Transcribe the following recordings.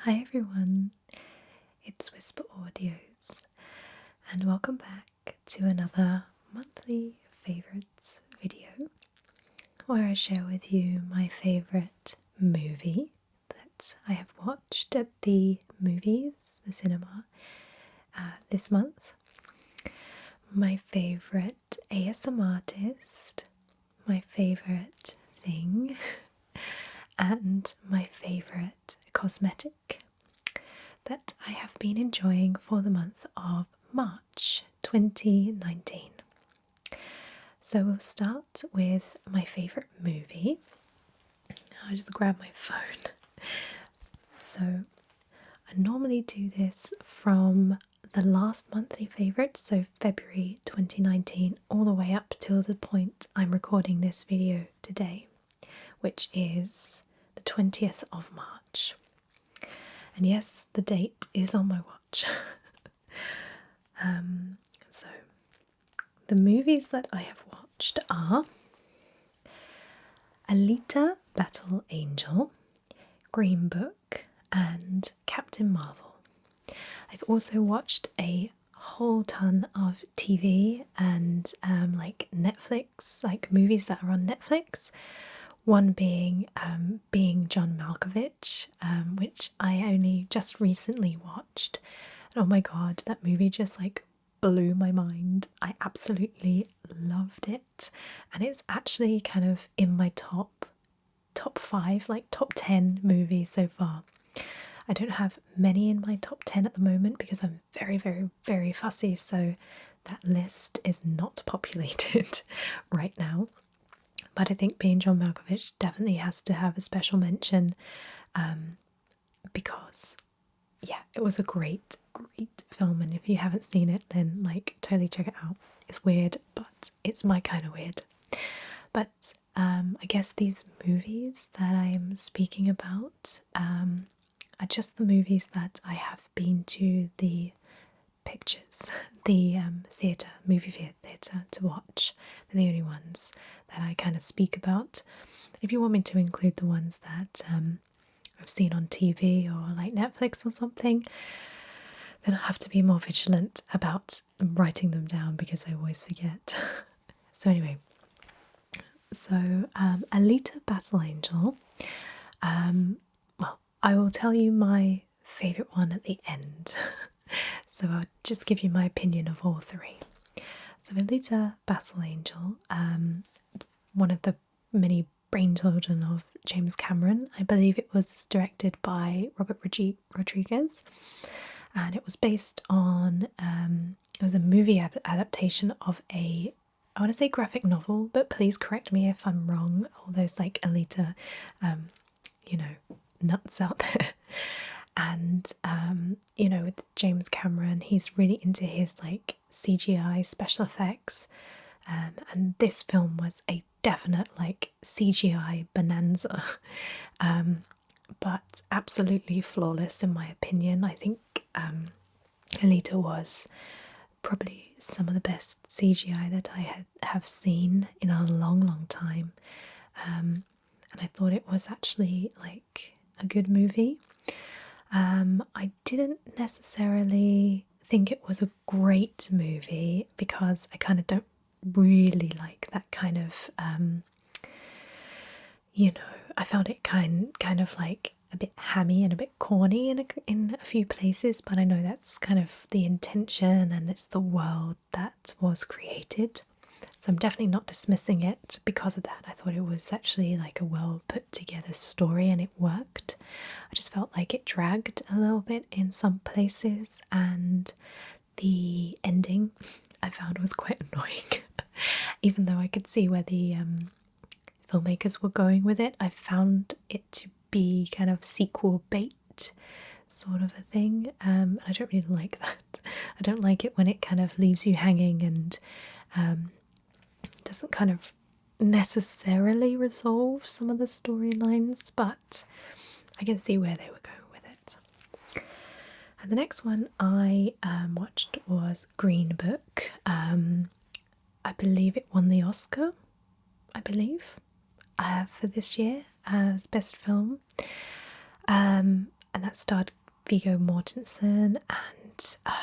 Hi everyone, it's WhisperAudios, and welcome back to another monthly favourites video where I share with you my favourite movie that I have watched at the movies, the cinema, this month, my favourite ASMR artist, my favourite thing, and my favourite cosmetic that I have been enjoying for the month of March 2019. So we'll start with my favourite movie. I'll just grab my phone. So I normally do this from the last monthly favourite, so February 2019, all the way up till the point I'm recording this video today, which is the 20th of March. And yes, the date is on my watch. So, the movies that I have watched are Alita Battle Angel, Green Book, and Captain Marvel. I've also watched a whole ton of TV and like Netflix, like movies that are on Netflix. One being Being John Malkovich, which I only just recently watched. And oh my god, that movie just like blew my mind. I absolutely loved it. And it's actually kind of in my top 5, like top 10 movies so far. I don't have many in my top 10 at the moment because I'm very, very, very fussy. So that list is not populated right now. But I think Being John Malkovich definitely has to have a special mention because, yeah, it was a great, great film. And if you haven't seen it, then like totally check it out. It's weird, but it's my kind of weird. But I guess these movies that I'm speaking about are just the movies that I have been to the pictures, the movie theatre to watch. They're the only ones that I kind of speak about. If you want me to include the ones that I've seen on TV or like Netflix or something, then I'll have to be more vigilant about writing them down because I always forget. So anyway, Alita Battle Angel, well, I will tell you my favourite one at the end. So I'll just give you my opinion of all three. So Alita Battle Angel, one of the many brainchildren of James Cameron. I believe it was directed by Robert Rodriguez, and it was based on, it was a movie adaptation of I want to say graphic novel, but please correct me if I'm wrong, all those like Alita, nuts out there. And with James Cameron, he's really into his like CGI special effects, and this film was a definite like CGI bonanza, but absolutely flawless in my opinion. I think Alita was probably some of the best CGI that I have seen in a long, long time, and I thought it was actually like a good movie. I didn't necessarily think it was a great movie because I kind of don't really like that kind of, I found it kind of like a bit hammy and a bit corny in a few places, but I know that's kind of the intention and it's the world that was created. So I'm definitely not dismissing it because of that. I thought it was actually like a well put together story and it worked. I just felt like it dragged a little bit in some places, and the ending I found was quite annoying. Even though I could see where the filmmakers were going with it, I found it to be kind of sequel bait sort of a thing. And I don't really like that. I don't like it when it kind of leaves you hanging and doesn't kind of necessarily resolve some of the storylines, but I can see where they were going with it. And the next one I watched was Green Book. I believe it won the Oscar, for this year as best film. And and that starred Viggo Mortensen and I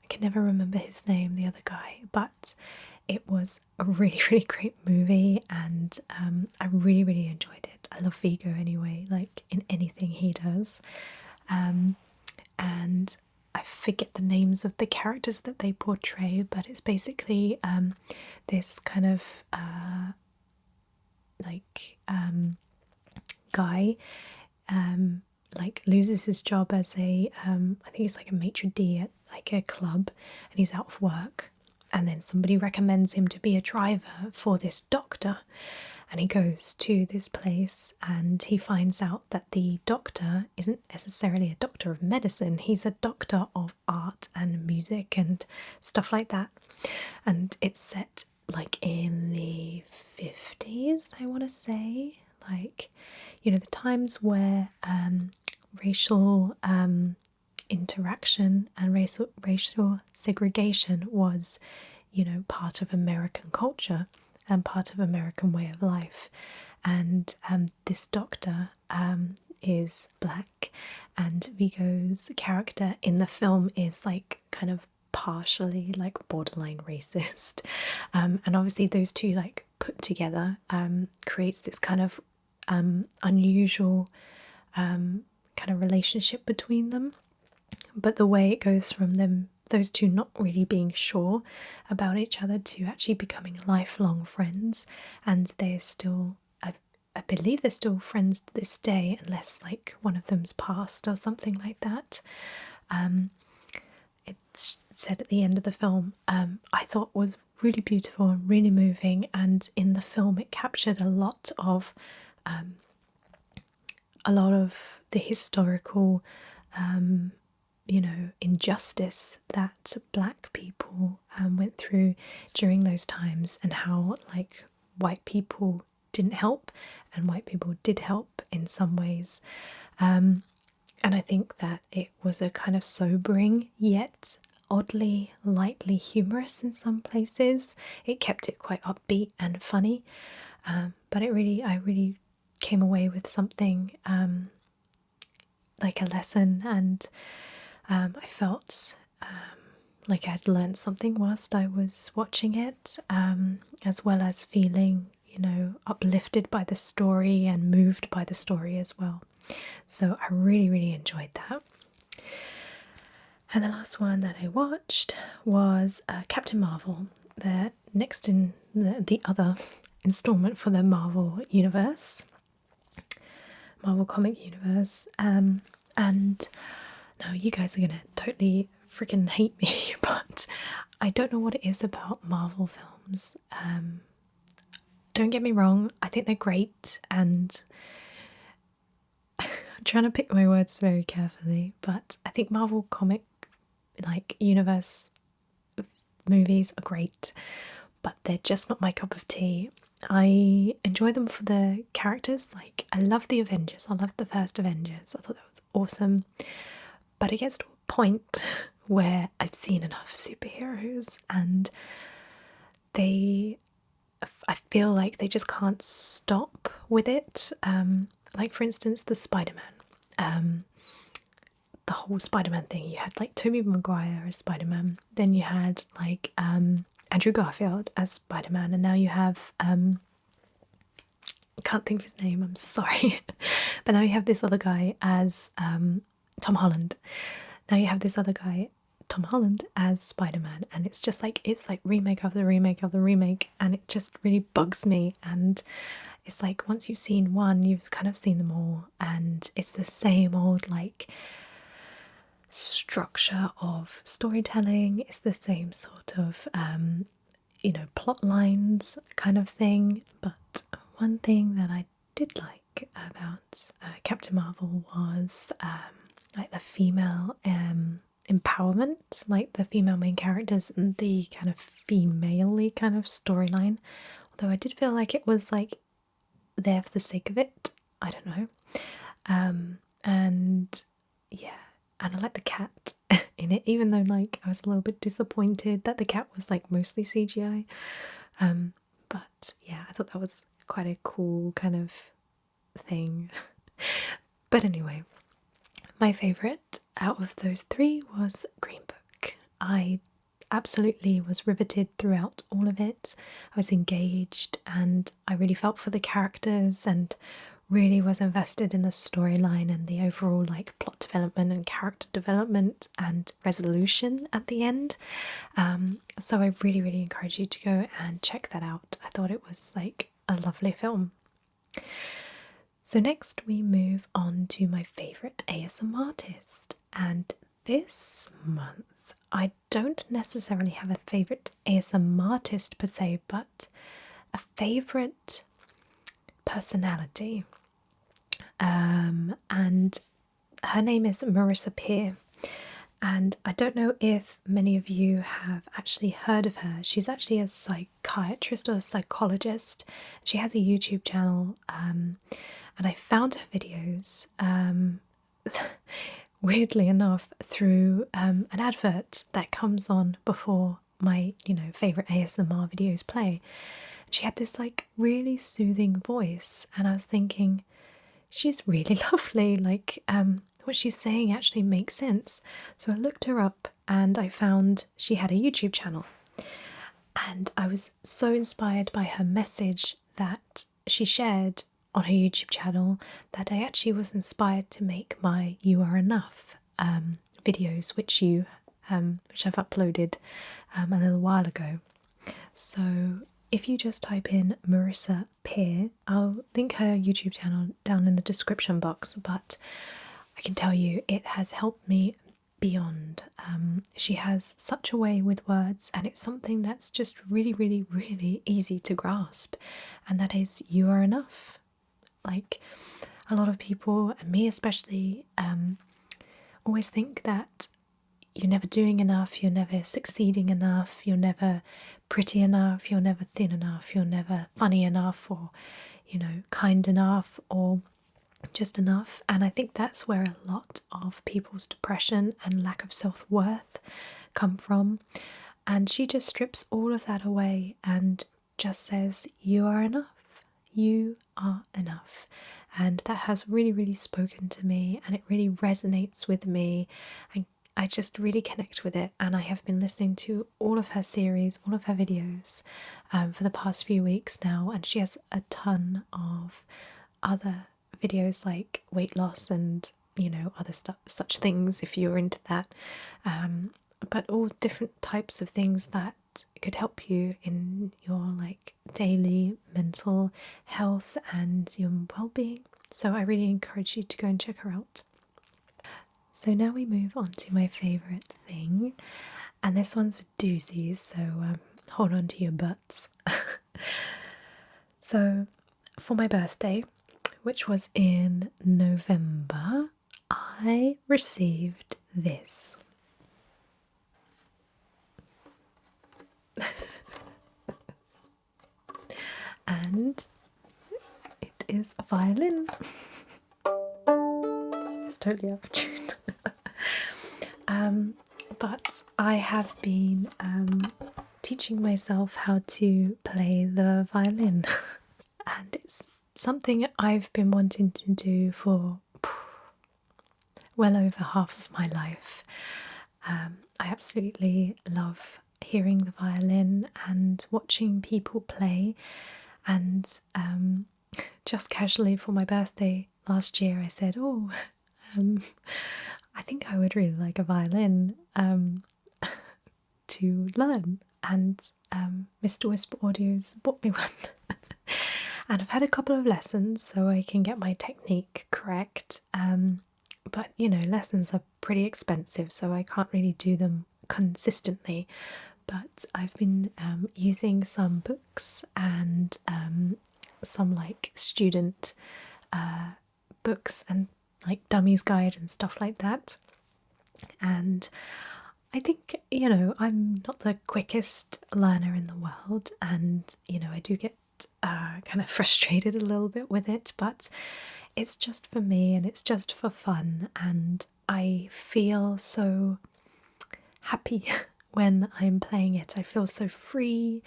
can never remember his name, the other guy, but it was a really, really great movie, and I really, really enjoyed it. I love Viggo anyway, like in anything he does. And I forget the names of the characters that they portray, but it's basically this kind of guy like loses his job as a I think he's like a maitre d' at like a club, and he's out of work, and then somebody recommends him to be a driver for this doctor, and he goes to this place and he finds out that the doctor isn't necessarily a doctor of medicine, he's a doctor of art and music and stuff like that. And it's set like in the 50s, I want to say, like, you know, the times where racial interaction and racial segregation was, you know, part of American culture and part of American way of life. And this doctor is black, and Viggo's character in the film is like kind of partially like borderline racist, and obviously those two like put together creates this kind of unusual kind of relationship between them. But the way it goes from those two not really being sure about each other to actually becoming lifelong friends, and they're still, I believe they're still friends to this day, unless like one of them's passed or something like that. It's said at the end of the film, I thought was really beautiful and really moving, and in the film it captured a lot of the historical you know, injustice that black people went through during those times, and how like white people didn't help and white people did help in some ways. And I think that it was a kind of sobering yet oddly lightly humorous in some places. It kept it quite upbeat and funny, but I really came away with something like a lesson, and I felt like I'd learned something whilst I was watching it, as well as feeling, you know, uplifted by the story and moved by the story as well. So I really, really enjoyed that. And the last one that I watched was Captain Marvel, the next in the other installment for the Marvel universe, Marvel comic universe. And now you guys are gonna totally freaking hate me, but I don't know what it is about Marvel films. Don't get me wrong, I think they're great, and I'm trying to pick my words very carefully, but I think Marvel comic like universe movies are great, but they're just not my cup of tea. I enjoy them for the characters. Like, I love the Avengers, I love the first Avengers, I thought that was awesome, but it gets to a point where I've seen enough superheroes and I feel like they just can't stop with it. Like, for instance, the Spider-Man, the whole Spider-Man thing. You had like Tobey Maguire as Spider-Man, then you had like Andrew Garfield as Spider-Man, and now you have I can't think of his name, I'm sorry, but now you have this other guy as Tom Holland. Now you have this other guy, Tom Holland, as Spider-Man, and it's just like, it's like remake after remake after remake, and it just really bugs me. And it's like, once you've seen one, you've kind of seen them all, and it's the same old like structure of storytelling. It's the same sort of you know, plot lines kind of thing. But one thing that I did like about Captain Marvel was like the female empowerment, like the female main characters and the kind of female-y kind of storyline. Although I did feel like it was like there for the sake of it, I don't know. And yeah, and I like the cat in it, even though like I was a little bit disappointed that the cat was like mostly CGI. But yeah, I thought that was quite a cool kind of thing. But anyway, My favourite out of those three was Green Book. I absolutely was riveted throughout all of it. I was engaged and I really felt for the characters and really was invested in the storyline and the overall like plot development and character development and resolution at the end. So I really encourage you to go and check that out. I thought it was like a lovely film. So next we move on to my favourite ASMR artist, and this month I don't necessarily have a favourite ASMR artist per se, but a favourite personality, and her name is Marissa Pierre. And I don't know if many of you have actually heard of her. She's actually a psychiatrist or a psychologist. She has a YouTube channel, and I found her videos, weirdly enough, through an advert that comes on before my, favourite ASMR videos play. She had this like really soothing voice, and I was thinking, she's really lovely. Like, what she's saying actually makes sense. So I looked her up and I found she had a YouTube channel. And I was so inspired by her message that she shared on her YouTube channel that I actually was inspired to make my You Are Enough videos, which I've uploaded a little while ago. So if you just type in Marissa Pierre, I'll link her YouTube channel down in the description box, but I can tell you it has helped me beyond. She has such a way with words, and it's something that's just really easy to grasp, and that is you are enough. Like, a lot of people, and me especially, always think that you're never doing enough, you're never succeeding enough, you're never pretty enough, you're never thin enough, you're never funny enough, or, kind enough, or just enough. And I think that's where a lot of people's depression and lack of self-worth come from. And she just strips all of that away and just says, you are enough. You are enough. And that has really spoken to me, and it really resonates with me, and I just really connect with it. And I have been listening to all of her series, all of her videos for the past few weeks now, and she has a ton of other videos like weight loss and other stuff, such things if you're into that, but all different types of things that could help you in your like daily mental health and your well-being. So I really encourage you to go and check her out. So now we move on to my favourite thing, and this one's a doozy, so hold on to your butts. So for my birthday, which was in November, I received this. And it is a violin. It's totally out of tune. But I have been teaching myself how to play the violin. And it's something I've been wanting to do for well over half of my life. I absolutely love hearing the violin and watching people play, and just casually for my birthday last year I said, I think I would really like a violin to learn, and Mr. WhisperAudios bought me one. And I've had a couple of lessons so I can get my technique correct, but lessons are pretty expensive, so I can't really do them consistently. But I've been using some books and some like student books and like Dummies Guide and stuff like that. And I think, I'm not the quickest learner in the world, and I do get kind of frustrated a little bit with it, but it's just for me and it's just for fun, and I feel so happy when I'm playing it. I feel so free,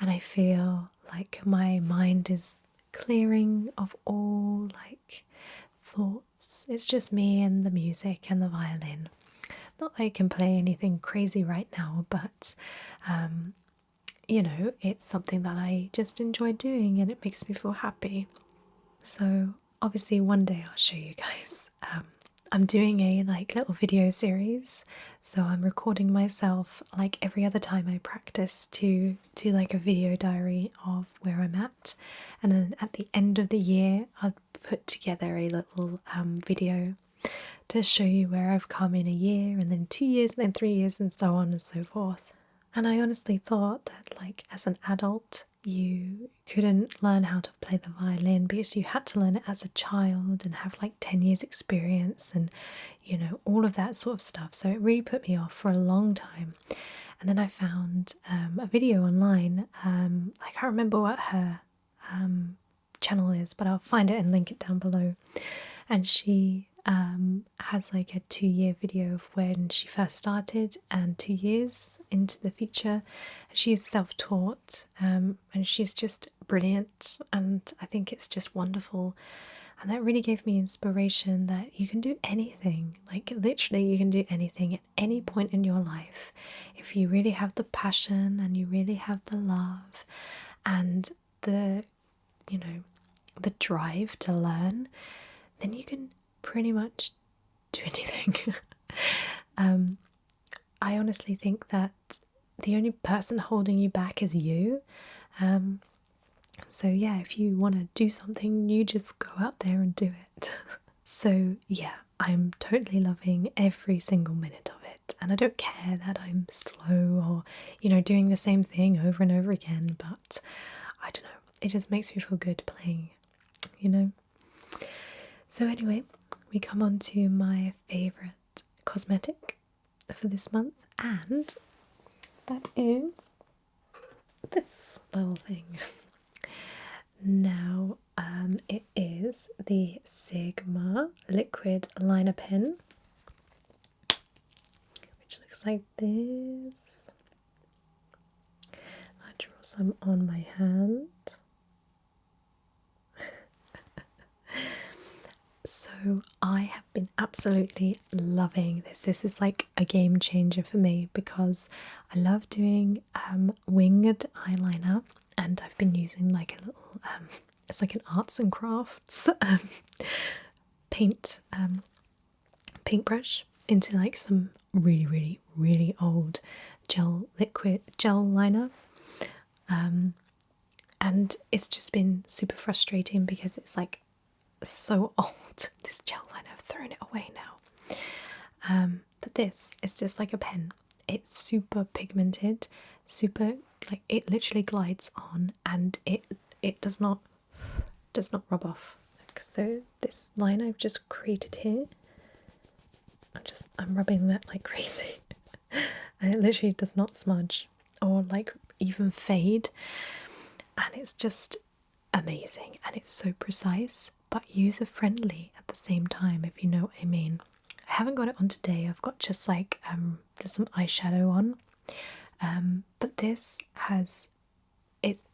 and I feel like my mind is clearing of all like thoughts It's just me and the music and the violin. Not that I can play anything crazy right now, but you know, it's something that I just enjoy doing and it makes me feel happy. So obviously one day I'll show you guys. I'm doing a like little video series, so I'm recording myself like every other time I practice to like a video diary of where I'm at, and then at the end of the year I'll put together a little video to show you where I've come in a year, and then 2 years, and then 3 years, and so on and so forth. And I honestly thought that, like, as an adult, you couldn't learn how to play the violin because you had to learn it as a child and have like 10 years experience and, you know, all of that sort of stuff. So it really put me off for a long time. And then I found a video online. I can't remember what her channel is, but I'll find it and link it down below. And she has like a 2-year video of when she first started and 2 years into the future. She's self-taught and she's just brilliant, and I think it's just wonderful. And that really gave me inspiration that you can do anything, like literally you can do anything at any point in your life. If you really have the passion and you really have the love and the, you know, the drive to learn, then you can pretty much do anything. I honestly think that the only person holding you back is you. So yeah, if you want to do something, you just go out there and do it. So yeah, I'm totally loving every single minute of it, and I don't care that I'm slow or, you know, doing the same thing over and over again, but I don't know, it just makes me feel good playing, you know. So anyway, we come on to my favourite cosmetic for this month, and that is this little thing. Now, it is the Sigma liquid liner pen, which looks like this. I draw some on my hand. So I have been absolutely loving this. This is like a game changer for me because I love doing winged eyeliner, and I've been using like a little it's like an arts and crafts paintbrush into like some really old gel liner, and it's just been super frustrating because it's like so old, this gel liner. I've thrown it away now. But this is just like a pen. It's super pigmented, super, like, it literally glides on, and it does not rub off. So this line I've just created here, I'm rubbing that like crazy and it literally does not smudge or like even fade, and it's just amazing, and it's so precise but user friendly at the same time, if you know what I mean. I haven't got it on today. I've got just like just some eyeshadow on, but this has it's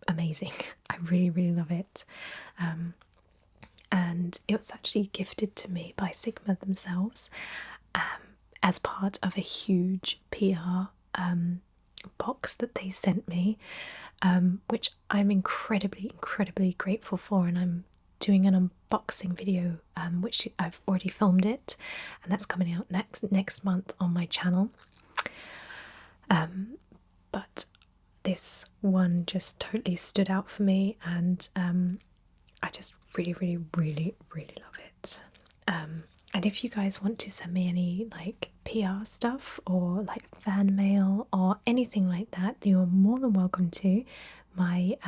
amazing. I really love it, and it was actually gifted to me by Sigma themselves as part of a huge PR box that they sent me, which I'm incredibly grateful for, and I'm doing an unboxing video which I've already filmed it, and that's coming out next month on my channel. But this one just totally stood out for me, and I just really love it. And if you guys want to send me any like PR stuff or like fan mail or anything like that, you're more than welcome to. My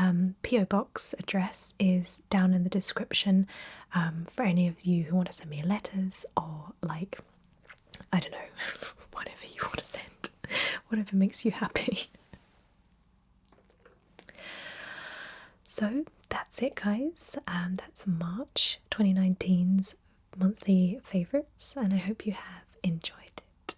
PO box address is down in the description for any of you who want to send me letters or like, I don't know, whatever you want to send, whatever makes you happy. So that's it, guys. That's March 2019's monthly favourites, and I hope you have enjoyed it.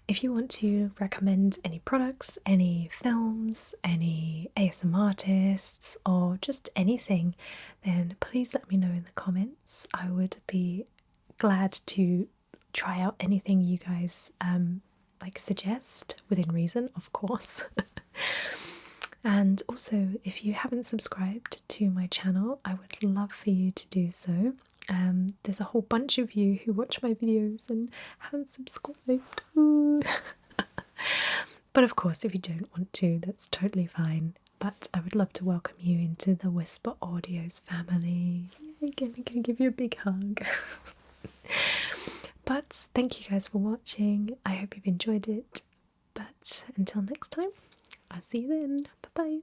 If you want to recommend any products, any films, any ASMR artists, or just anything, then please let me know in the comments. I would be glad to try out anything you guys like suggest, within reason, of course. And also, if you haven't subscribed to my channel, I would love for you to do so. There's a whole bunch of you who watch my videos and haven't subscribed. Ooh. But of course, if you don't want to, that's totally fine. But I would love to welcome you into the WhisperAudios family. Again, I'm going to give you a big hug. But thank you guys for watching. I hope you've enjoyed it. But until next time, I'll see you then. Bye bye.